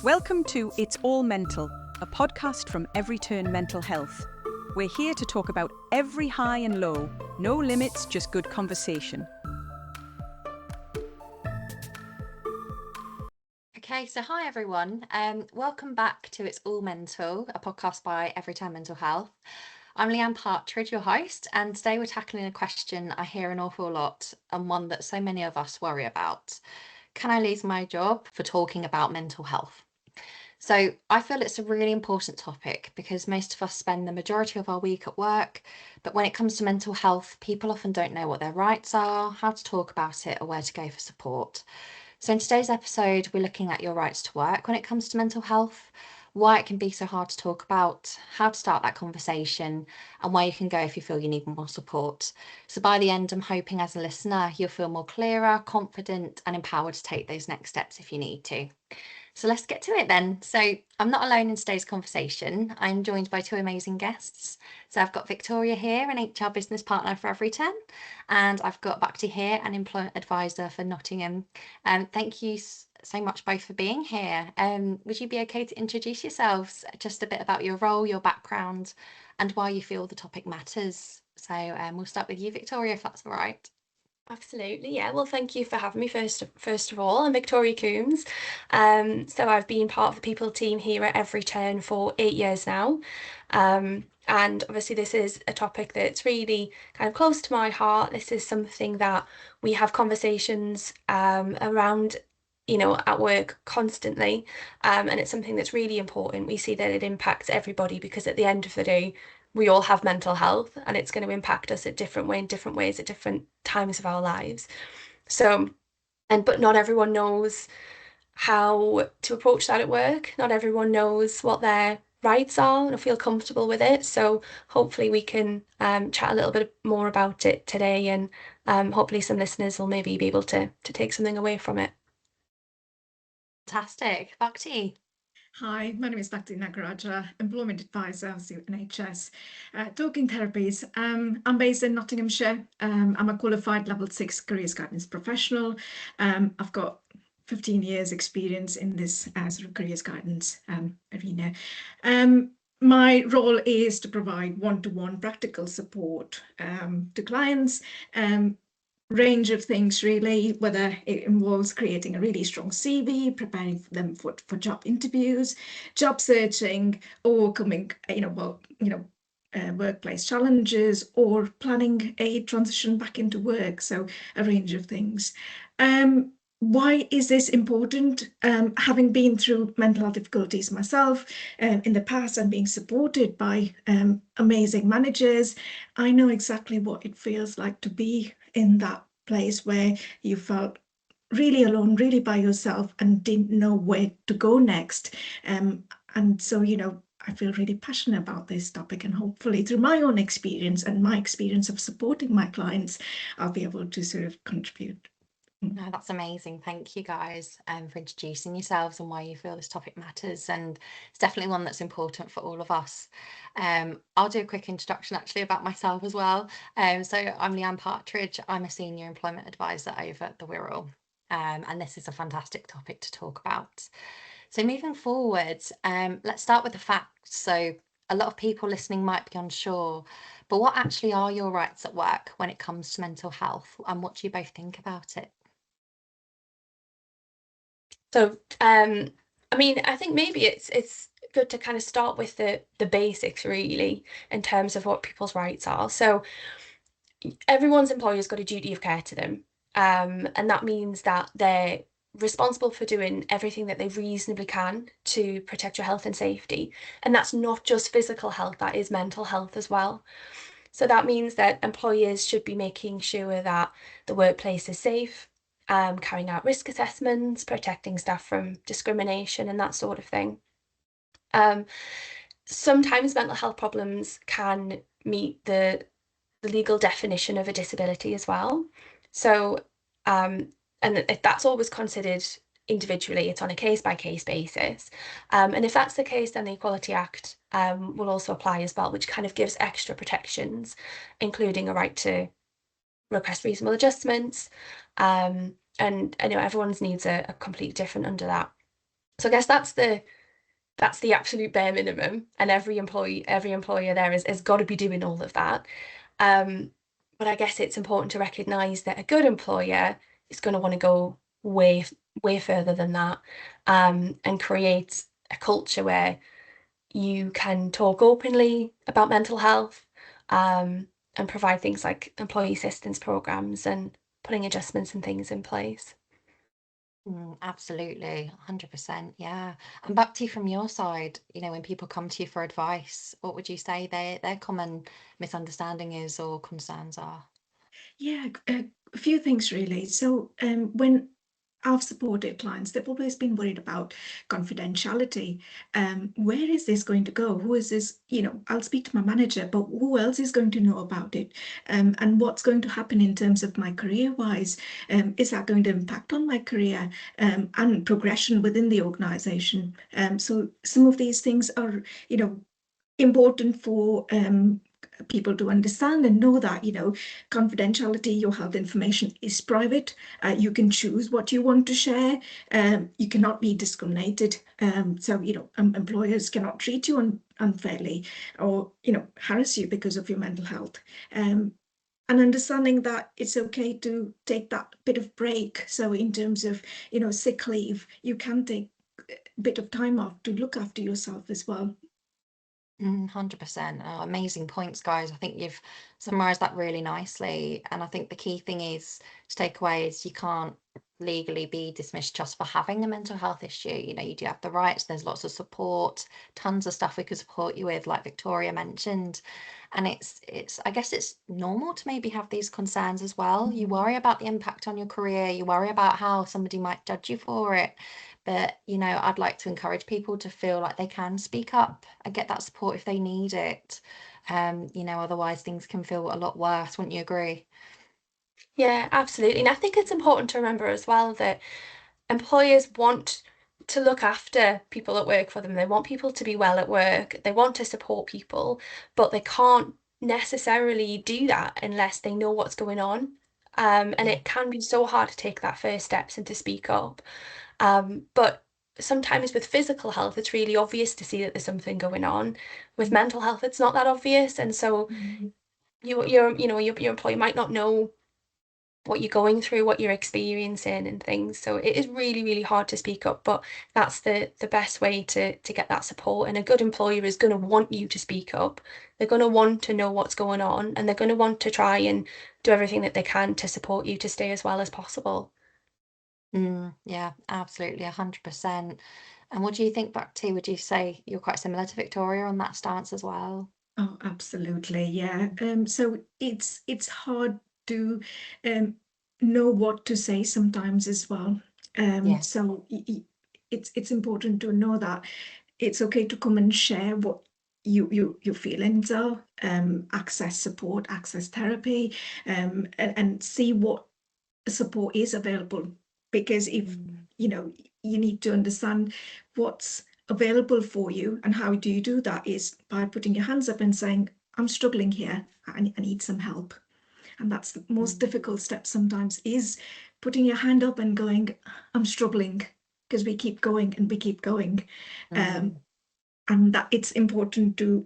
Welcome to It's All Mental, a podcast from Everyturn Mental Health. We're here to talk about every high and low, no limits, just good conversation. Okay, so hi everyone. Welcome back to It's All Mental, a podcast by Everyturn Mental Health. I'm Leanne Partridge, your host, and today we're tackling a question I hear an awful lot and one that so many of us worry about. Can I lose my job for talking about mental health? So I feel it's a really important topic because most of us spend the majority of our week at work, but when it comes to mental health, people often don't know what their rights are, how to talk about it, or where to go for support. So in today's episode, we're looking at your rights to work when it comes to mental health, why it can be so hard to talk about, how to start that conversation, and where you can go if you feel you need more support. So by the end, I'm hoping as a listener, you'll feel more clearer, confident, and empowered to take those next steps if you need to. So let's get to it then. So I'm not alone in today's conversation. I'm joined by two amazing guests. So I've got Victoria here, an HR business partner for Everyturn, and I've got Bhakti here, an employment advisor for Nottingham. Thank you so much both for being here. Would you be okay to introduce yourselves, just a bit about your role, your background, and why you feel the topic matters? So we'll start with you, Victoria, if that's all right. Absolutely, yeah. Well, thank you for having me first of all. I'm Victoria Coombs. So I've been part of the people team here at Everyturn for 8 years now. And obviously this is a topic that's really kind of close to my heart. This is something that we have conversations around, at work constantly. And it's something that's really important. We see that it impacts everybody because at the end of the day, we all have mental health and it's going to impact us in different ways at different times of our lives. So, but not everyone knows how to approach that at work. Not everyone knows what their rights are and feel comfortable with it. So hopefully we can chat a little bit more about it today, and hopefully some listeners will maybe be able to take something away from it. Fantastic. Bhakti. Hi, my name is Bhakti, employment advisor of the NHS Talking Therapies. I'm based in Nottinghamshire. I'm a qualified level 6 careers guidance professional. I've got 15 years experience in this sort of careers guidance arena. My role is to provide one-to-one practical support to clients, range of things really, whether it involves creating a really strong CV, preparing them for job interviews, job searching, or coming, workplace challenges, or planning a transition back into work. So a range of things. Why is this important? Having been through mental health difficulties myself in the past and being supported by amazing managers, I know exactly what it feels like to be in that place where you felt really alone, really by yourself, and didn't know where to go next. And so, I feel really passionate about this topic, and hopefully through my own experience and my experience of supporting my clients, I'll be able to sort of contribute. No, that's amazing. Thank you guys for introducing yourselves and why you feel this topic matters. And it's definitely one that's important for all of us. I'll do a quick introduction actually about myself as well. So I'm Leanne Partridge. I'm a senior employment advisor over at the Wirral. And this is a fantastic topic to talk about. So moving forward, let's start with the facts. So a lot of people listening might be unsure, but what actually are your rights at work when it comes to mental health, and what do you both think about it? So, I think maybe it's good to kind of start with the basics really in terms of what people's rights are. So everyone's employer's got a duty of care to them. And that means that they're responsible for doing everything that they reasonably can to protect your health and safety. And that's not just physical health, that is mental health as well. So that means that employers should be making sure that the workplace is safe, carrying out risk assessments, protecting staff from discrimination and that sort of thing. Sometimes mental health problems can meet the legal definition of a disability as well. So, and that's always considered individually. It's on a case-by-case basis. And if that's the case, then the Equality Act will also apply as well, which kind of gives extra protections, including a right to request reasonable adjustments. And I know everyone's needs are completely different under that. So I guess that's the absolute bare minimum, and every employer there has got to be doing all of that. But I guess it's important to recognise that a good employer is going to want to go way further than that, and create a culture where you can talk openly about mental health, and provide things like employee assistance programs and putting adjustments and things in place. Absolutely, 100%. Yeah. And Bhakti, from your side, when people come to you for advice, what would you say their common misunderstanding is or concerns are? Yeah, a few things really. So when I've supported clients, they've always been worried about confidentiality. Where is this going to go? Who is this? I'll speak to my manager, but who else is going to know about it? And what's going to happen in terms of my career-wise? Is that going to impact on my career and progression within the organization? So some of these things are, important for people to understand and know that confidentiality, your health information is private. You can choose what you want to share. You cannot be discriminated. So employers cannot treat you unfairly or harass you because of your mental health. And understanding that it's okay to take that bit of break. So in terms of sick leave, you can take a bit of time off to look after yourself as well. 100%. Oh, amazing points, guys. I think you've summarized that really nicely. And I think the key thing is to take away is you can't legally be dismissed just for having a mental health issue. You do have the rights, there's lots of support, tons of stuff we could support you with, like Victoria mentioned. And I guess it's normal to maybe have these concerns as well. You worry about the impact on your career, you worry about how somebody might judge you for it. But, I'd like to encourage people to feel like they can speak up and get that support if they need it. Otherwise things can feel a lot worse, wouldn't you agree? Yeah, absolutely. And I think it's important to remember as well that employers want to look after people that work for them. They want people to be well at work. They want to support people, but they can't necessarily do that unless they know what's going on. And Yeah. it can be so hard to take that first steps and to speak up. But sometimes with physical health, it's really obvious to see that there's something going on. With mental health, it's not that obvious, and so your employer might not know what you're going through, what you're experiencing and things. So it is really, really hard to speak up, but that's the best way to get that support. And a good employer is going to want you to speak up. They're going to want to know what's going on, and they're going to want to try and do everything that they can to support you to stay as well as possible. Yeah, absolutely, 100%. And what do you think, Bhakti? Would you say you're quite similar to Victoria on that stance as well? Oh, absolutely. Yeah. So it's hard to know what to say sometimes as well. Yeah. So it's important to know that it's okay to come and share what your feelings are, access support, access therapy, and see what support is available. Because if you need to understand what's available for you, and how do you do that is by putting your hands up and saying, I'm struggling here, I need some help. And that's the most Mm. difficult step sometimes, is putting your hand up and going, I'm struggling, because we keep going and we keep going. um, Mm. and that it's important to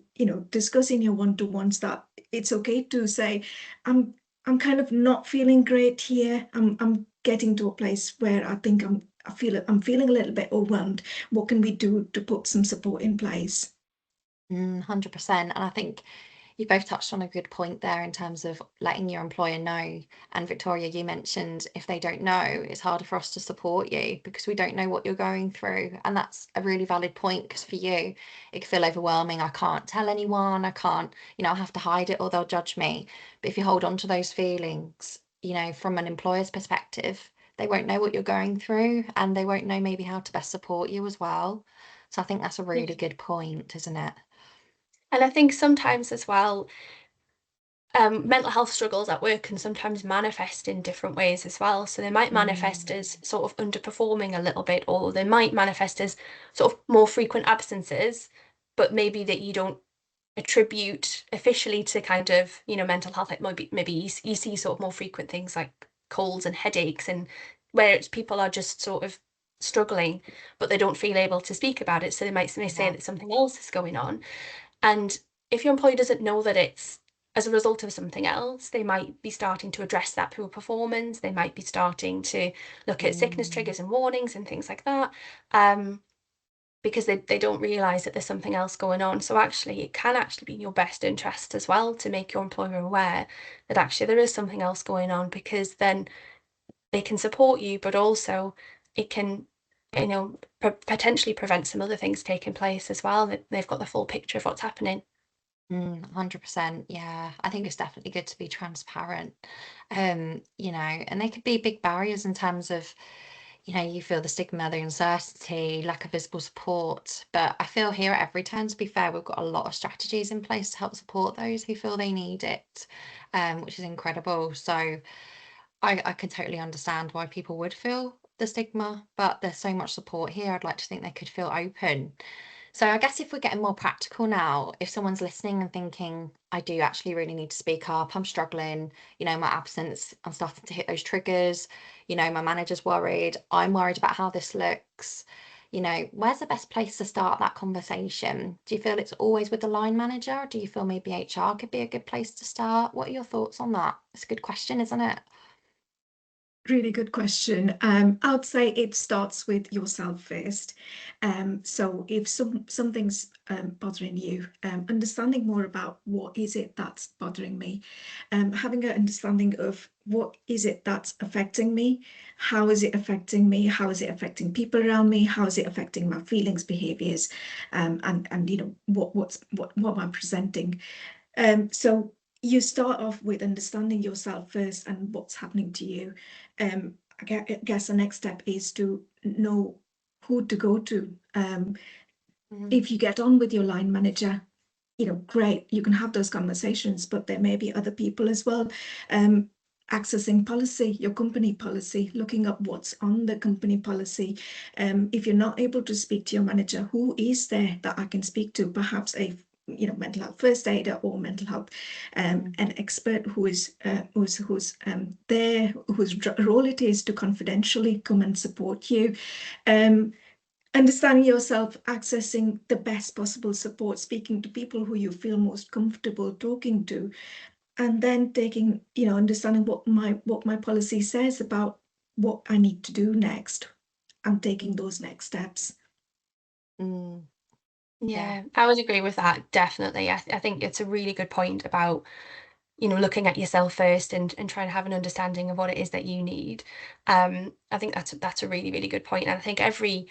discuss in your one-to-ones that it's okay to say, I'm kind of not feeling great here. I'm getting to a place where I think I'm feeling a little bit overwhelmed. What can we do to put some support in place? 100%. And I think you both touched on a good point there in terms of letting your employer know. And Victoria, you mentioned if they don't know, it's harder for us to support you because we don't know what you're going through. And that's a really valid point because for you, it can feel overwhelming. I can't tell anyone. I can't, I have to hide it or they'll judge me. But if you hold on to those feelings, from an employer's perspective, they won't know what you're going through and they won't know maybe how to best support you as well. So I think that's a really good point, isn't it? And I think sometimes as well, mental health struggles at work can sometimes manifest in different ways as well. So they might manifest as sort of underperforming a little bit, or they might manifest as sort of more frequent absences, but maybe that you don't attribute officially to kind of, mental health. It might be maybe you see sort of more frequent things like colds and headaches, and where it's people are just sort of struggling, but they don't feel able to speak about it. So they may say that something else is going on. And if your employee doesn't know that it's as a result of something else, they might be starting to address that poor performance. They might be starting to look at sickness triggers and warnings and things like that. Because they don't realise that there's something else going on. So actually, it can actually be in your best interest as well to make your employer aware that actually there is something else going on, because then they can support you, but also it can, potentially prevent some other things taking place as well, that they've got the full picture of what's happening. 100%. Yeah, I think it's definitely good to be transparent. And they could be big barriers in terms of, you feel the stigma, the uncertainty, lack of visible support. But I feel here at Everyturn, to be fair, we've got a lot of strategies in place to help support those who feel they need it, which is incredible. So I can totally understand why people would feel the stigma, but there's so much support here. I'd like to think they could feel open. So I guess if we're getting more practical now, if someone's listening and thinking, I do actually really need to speak up, I'm struggling, my absence, I'm starting to hit those triggers, my manager's worried, I'm worried about how this looks, where's the best place to start that conversation? Do you feel it's always with the line manager, or do you feel maybe HR could be a good place to start? What are your thoughts on that? It's a good question, isn't it? Really good question. I would say it starts with yourself first. So if something's bothering you, understanding more about what is it that's bothering me, having an understanding of what is it that's affecting me, how is it affecting me, how is it affecting people around me, how is it affecting my feelings, behaviors, and what am I presenting. So you start off with understanding yourself first and what's happening to you. I guess the next step is to know who to go to. If you get on with your line manager, great, you can have those conversations, but there may be other people as well. Accessing policy, your company policy, looking up what's on the company policy. If you're not able to speak to your manager, who is there that I can speak to? Perhaps a mental health first aider or mental health an expert who's there, whose role it is to confidentially come and support you. Understanding yourself, accessing the best possible support, speaking to people who you feel most comfortable talking to, and then taking, understanding what my policy says about what I need to do next, and taking those next steps. Yeah, I would agree with that, definitely. I think it's a really good point about, looking at yourself first and trying to have an understanding of what it is that you need. I think that's a really, really good point. And I think hopefully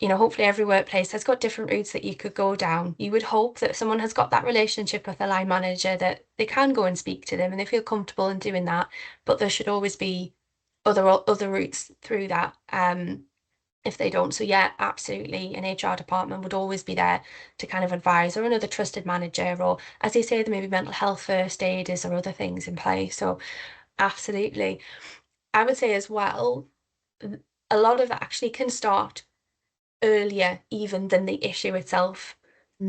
every workplace has got different routes that you could go down. You would hope that if someone has got that relationship with a line manager, that they can go and speak to them and they feel comfortable in doing that. But there should always be other routes through that. If they don't. So yeah, absolutely, an HR department would always be there to kind of advise, or another trusted manager, or as they say, there may be mental health first aiders or other things in place. So absolutely. I would say as well, a lot of that actually can start earlier even than the issue itself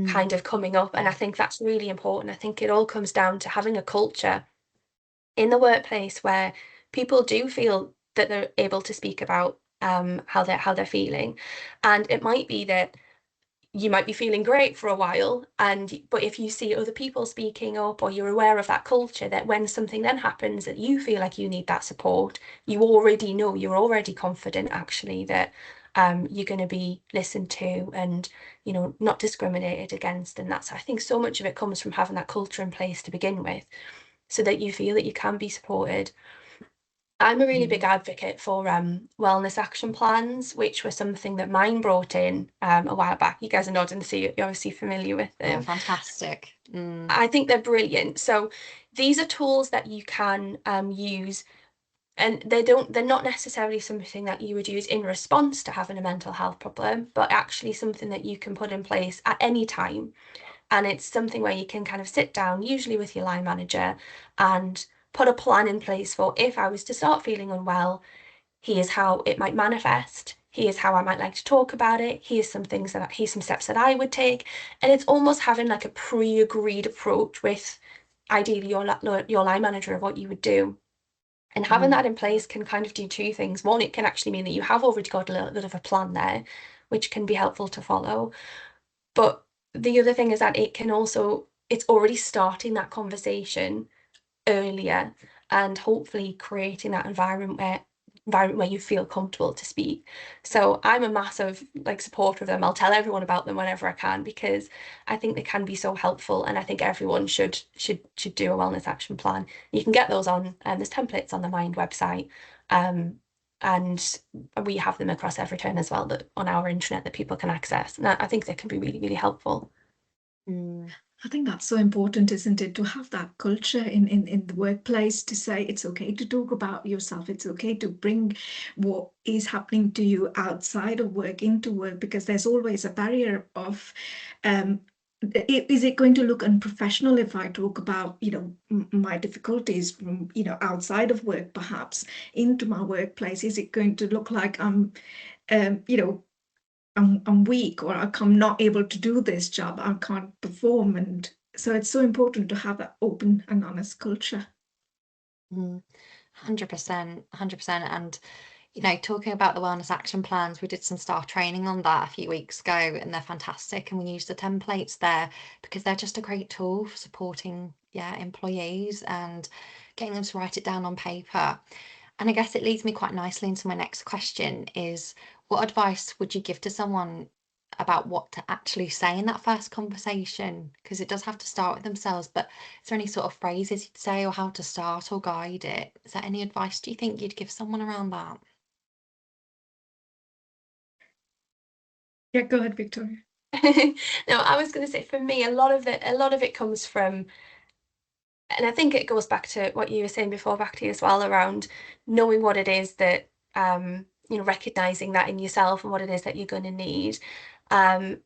kind of coming up. And I think that's really important. I think it all comes down to having a culture in the workplace where people do feel that they're able to speak about how they're feeling. And it might be that you might be feeling great for a while, but if you see other people speaking up, or you're aware of that culture, that when something then happens that you feel like you need that support, you already know, you're already confident actually that you're going to be listened to and not discriminated against. And I think so much of it comes from having that culture in place to begin with, so that you feel that you can be supported. I'm a really big advocate for wellness action plans, which were something that mine brought in a while back. You guys are nodding, so you're obviously familiar with them. Yeah, fantastic. I think they're brilliant. So these are tools that you can use, and they're not necessarily something that you would use in response to having a mental health problem, but actually something that you can put in place at any time. And it's something where you can kind of sit down, usually with your line manager, and put a plan in place for, if I was to start feeling unwell, here's how it might manifest. Here's how I might like to talk about it. Here's some steps that I would take. And it's almost having like a pre-agreed approach with ideally your line manager of what you would do. And having that in place can kind of do two things. One, it can actually mean that you have already got a little bit of a plan there, which can be helpful to follow. But the other thing is that it can also, it's already starting that conversation earlier and hopefully creating that environment where you feel comfortable to speak. So I'm a massive supporter of them. I'll tell everyone about them whenever I can, because I think they can be so helpful, and I think everyone should do a wellness action plan. You can get those on, there's templates on the Mind website, and we have them across Everyturn as well, that on our intranet that people can access, and I think they can be really, really helpful. I think that's so important, isn't it, to have that culture in the workplace, to say it's okay to talk about yourself. It's okay to bring what is happening to you outside of work into work, because there's always a barrier of, is it going to look unprofessional if I talk about, my difficulties from, outside of work, perhaps into my workplace? Is it going to look like I'm weak, or I'm not able to do this job, I can't perform? And so it's so important to have that open and honest culture. 100%, 100%. And talking about the wellness action plans, we did some staff training on that a few weeks ago, and they're fantastic. And we use the templates there because they're just a great tool for supporting employees and getting them to write it down on paper. And I guess it leads me quite nicely into my next question is, what advice would you give to someone about what to actually say in that first conversation? Because it does have to start with themselves, but is there any sort of phrases you'd say, or how to start or guide it? Is there any advice do you think you'd give someone around that? Yeah, go ahead, Victoria. No, I was going to say, for me, a lot of it comes from, and I think it goes back to what you were saying before, Bhakti, as well, around knowing what it is that, recognizing that in yourself and what it is that you're going to need.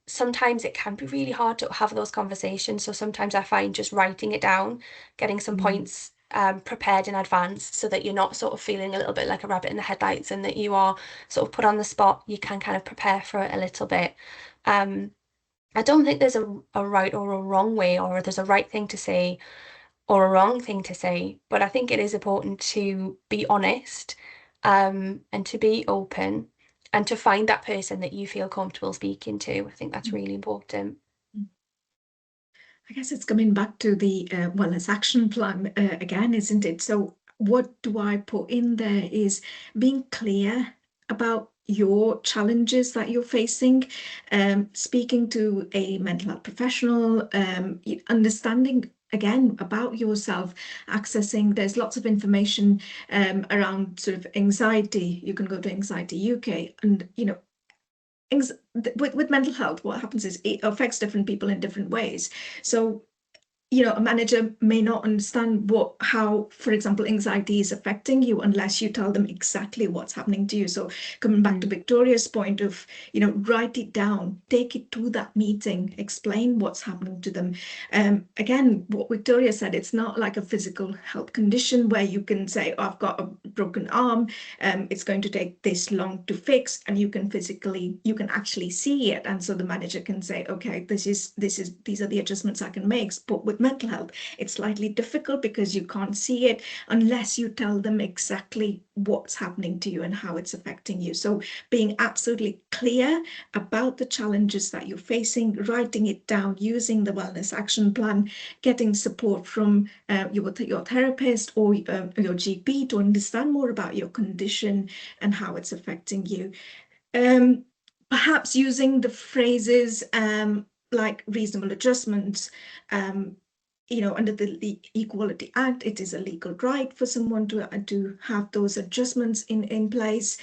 Sometimes it can be really hard to have those conversations. So sometimes I find just writing it down, getting some points prepared in advance, so that you're not sort of feeling a little bit like a rabbit in the headlights, and that you are sort of put on the spot. You can kind of prepare for it a little bit. I don't think there's a right or a wrong way, or there's a right thing to say or a wrong thing to say, but I think it is important to be honest, and to be open, and to find that person that you feel comfortable speaking to. I think that's really important. I guess it's coming back to the wellness action plan again, isn't it? So what do I put in there is being clear about your challenges that you're facing, speaking to a mental health professional, understanding again about yourself, accessing, there's lots of information around sort of anxiety. You can go to Anxiety UK, and with mental health, what happens is it affects different people in different ways. So a manager may not understand how, for example, anxiety is affecting you unless you tell them exactly what's happening to you. So coming back to Victoria's point of, write it down, take it to that meeting, explain what's happening to them. Again, what Victoria said, it's not like a physical health condition where you can say, oh, I've got a broken arm, it's going to take this long to fix, and you can actually see it. And so the manager can say, okay, these are the adjustments I can make. But with mental health, it's slightly difficult because you can't see it unless you tell them exactly what's happening to you and how it's affecting you. So being absolutely clear about the challenges that you're facing, writing it down, using the wellness action plan, getting support from your therapist or your GP to understand more about your condition and how it's affecting you. Perhaps using the phrases like reasonable adjustments. Under the Equality Act, it is a legal right for someone to have those adjustments in place.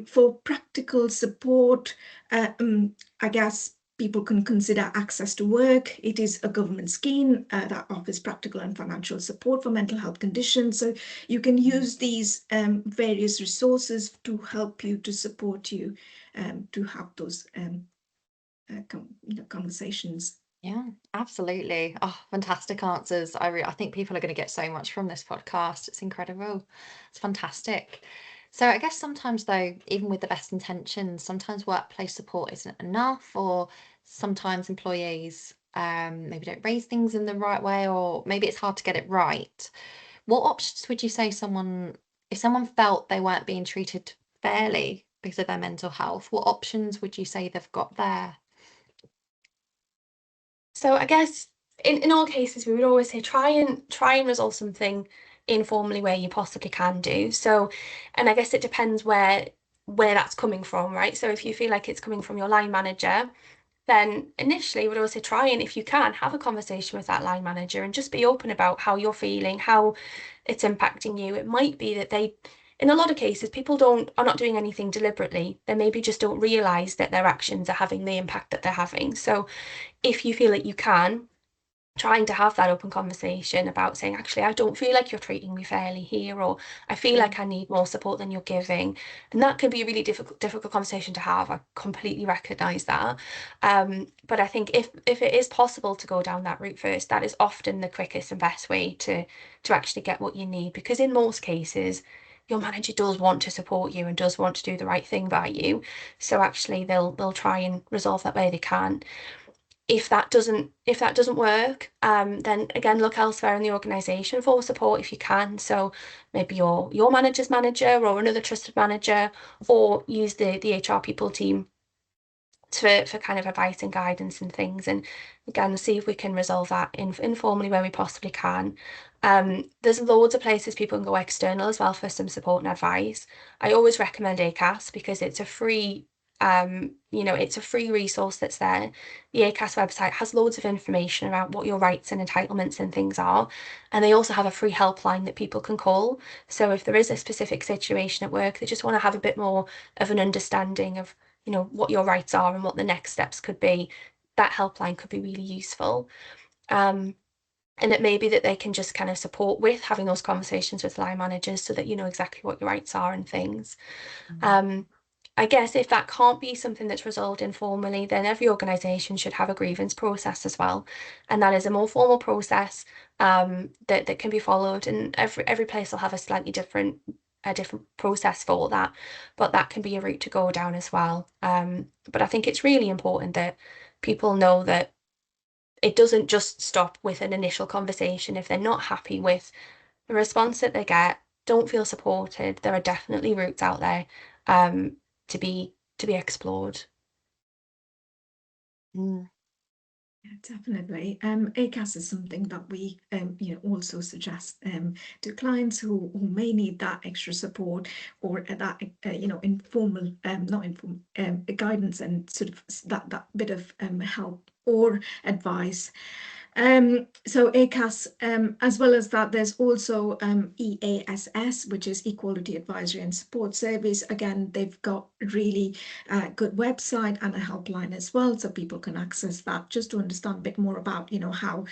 For practical support, I guess people can consider access to work. It is a government scheme that offers practical and financial support for mental health conditions. So you can use these various resources to help you, to support you, to have those conversations. Yeah, absolutely. Oh, fantastic answers. I think people are going to get so much from this podcast. It's incredible. It's fantastic. So I guess sometimes though, even with the best intentions, sometimes workplace support isn't enough, or sometimes employees maybe don't raise things in the right way, or maybe it's hard to get it right. What options would you say if someone felt they weren't being treated fairly because of their mental health, what options would you say they've got there? So I guess in all cases we would always say try and resolve something informally where you possibly can do. So, and I guess it depends where that's coming from, right? So if you feel like it's coming from your line manager, then initially would always say try and, if you can, have a conversation with that line manager and just be open about how you're feeling, how it's impacting you. It might be that in a lot of cases, people are not doing anything deliberately. They maybe just don't realise that their actions are having the impact that they're having. So if you feel that you can, trying to have that open conversation about saying, actually, I don't feel like you're treating me fairly here, or I feel like I need more support than you're giving. And that can be a really difficult conversation to have. I completely recognise that. But I think if it is possible to go down that route first, that is often the quickest and best way to actually get what you need. Because in most cases, your manager does want to support you and does want to do the right thing by you. So actually they'll try and resolve that way they can. If that doesn't work, then again look elsewhere in the organisation for support if you can. So maybe your manager's manager or another trusted manager, or use the HR people team for kind of advice and guidance and things. And again, see if we can resolve that informally where we possibly can. There's loads of places people can go external as well for some support and advice. I always recommend ACAS because it's a free it's a free resource that's there. The ACAS website has loads of information about what your rights and entitlements and things are. And they also have a free helpline that people can call. So if there is a specific situation at work, they just want to have a bit more of an understanding of, what your rights are and what the next steps could be, that helpline could be really useful. And it may be that they can just kind of support with having those conversations with line managers so that you know exactly what your rights are and things. I guess if that can't be something that's resolved informally, then every organisation should have a grievance process as well. And that is a more formal process that can be followed. And every place will have a slightly different process for that. But that can be a route to go down as well. But I think it's really important that people know that it doesn't just stop with an initial conversation. If they're not happy with the response that they get, don't feel supported, there are definitely routes out there to be explored. Mm. Yeah, definitely. ACAS is something that we, also suggest to clients who may need that extra support or that, informal, not informal, guidance and sort of that bit of help or advice. So ACAS, as well as that, there's also EASS, which is Equality Advisory and Support Service. Again, they've got really good website and a helpline as well, so people can access that just to understand a bit more about, how,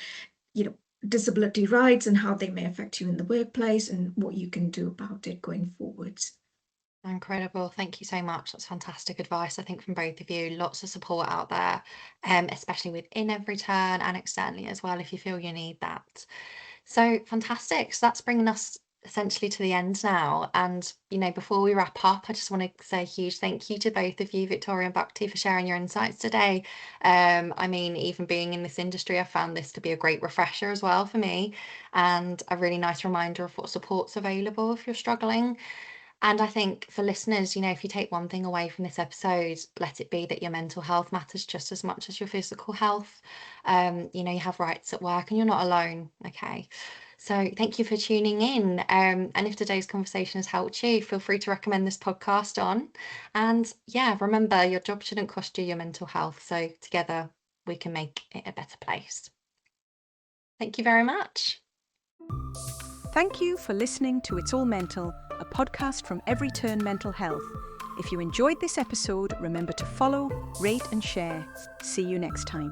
disability rights and how they may affect you in the workplace and what you can do about it going forwards. Incredible. Thank you so much. That's fantastic advice, I think, from both of you. Lots of support out there, especially within Everyturn and externally as well, if you feel you need that. So fantastic. So that's bringing us essentially to the end now. And, before we wrap up, I just want to say a huge thank you to both of you, Victoria and Bhakti, for sharing your insights today. Even being in this industry, I found this to be a great refresher as well for me, and a really nice reminder of what support's available if you're struggling. And I think for listeners, if you take one thing away from this episode, let it be that your mental health matters just as much as your physical health. You have rights at work and you're not alone. Okay. So thank you for tuning in. And if today's conversation has helped you, feel free to recommend this podcast on. And yeah, remember, your job shouldn't cost you your mental health. So together we can make it a better place. Thank you very much. Thank you for listening to It's All Mental, a podcast from Everyturn Mental Health. If you enjoyed this episode, remember to follow, rate and share. See you next time.